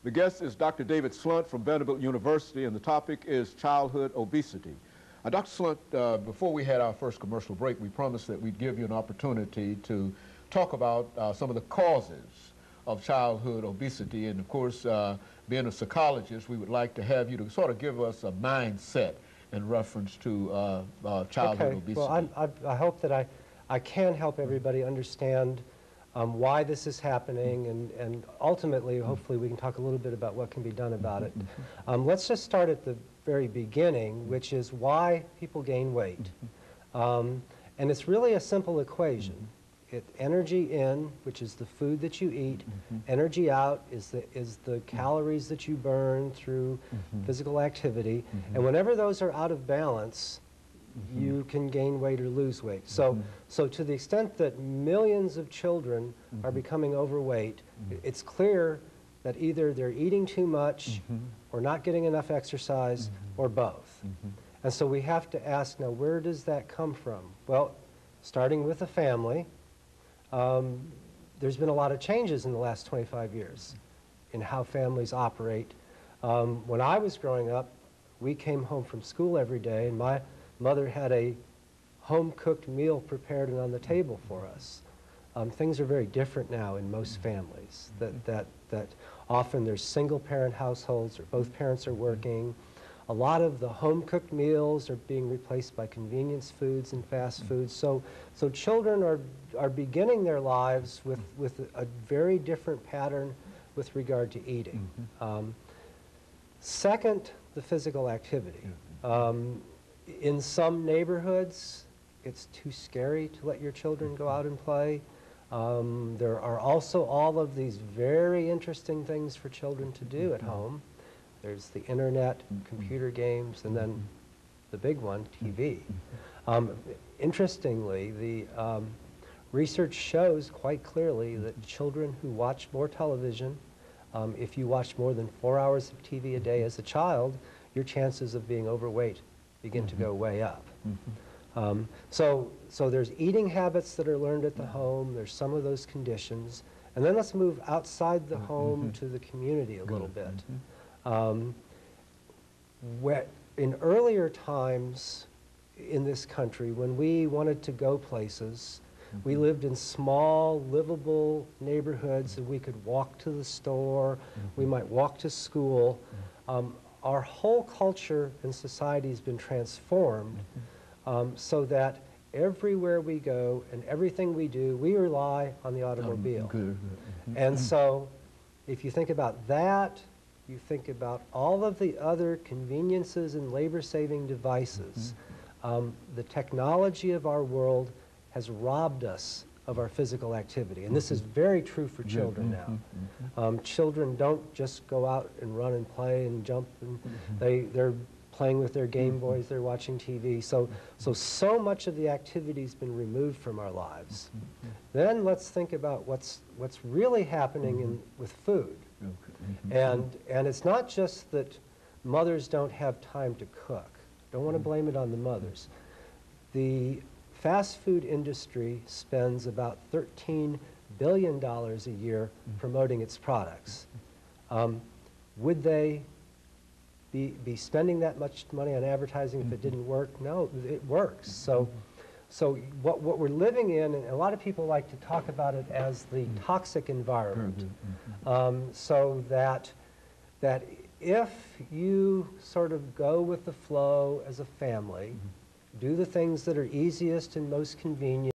The guest is Dr. DSchlundt from Vanderbilt University, and the topic is childhood obesity. Dr. DSchlundt, before we had our first commercial break, we promised that we'd give you an opportunity to talk about some of the causes of childhood obesity. And of course, being a psychologist, we would like to have you to sort of give us a mindset in reference to childhood obesity. Well, I hope that I can help everybody understand why this is happening, and ultimately, hopefully, we can talk a little bit about what can be done about it. Let's just start at the very beginning, which is why people gain weight. And it's really a simple equation. Energy in, which is the food that you eat, energy out is the calories that you burn through physical activity, and whenever those are out of balance, you can gain weight or lose weight. So to the extent that millions of children are becoming overweight, it's clear that either they're eating too much or not getting enough exercise or both. And so we have to ask, now, where does that come from? Well, starting with a family, there's been a lot of changes in the last 25 years in how families operate. When I was growing up, we came home from school every day, and my mother had a home-cooked meal prepared and on the table for us. Things are very different now in most families, that often there's single-parent households or both parents are working. A lot of the home-cooked meals are being replaced by convenience foods and fast foods. So children are beginning their lives with a very different pattern with regard to eating. Second, the physical activity. In some neighborhoods, it's too scary to let your children go out and play. There are also all of these very interesting things for children to do at home. There's the internet, computer games, and then the big one, TV. Interestingly, the research shows quite clearly that children who watch more television, if you watch more than 4 hours of TV a day as a child, your chances of being overweight begin to go way up. So there's eating habits that are learned at the home. There's some of those conditions. And then let's move outside the home to the community a little bit. In earlier times in this country, when we wanted to go places, we lived in small, livable neighborhoods, and we could walk to the store, we might walk to school. Our whole culture and society has been transformed so that everywhere we go and everything we do, we rely on the automobile. And so if you think about that, you think about all of the other conveniences and labor-saving devices, the technology of our world has robbed us of our physical activity. And this is very true for children now. Children don't just go out and run and play and jump, and they're playing with their Game Boys, they're watching TV. So much of the activity's been removed from our lives. Then let's think about what's really happening with food. And it's not just that mothers don't have time to cook. Don't want to blame it on the mothers. The fast food industry spends about $13 billion a year promoting its products. Would they be spending that much money on advertising if it didn't work? No, it works. So what we're living in, and a lot of people like to talk about it as the toxic environment, so that if you sort of go with the flow as a family, do the things that are easiest and most convenient,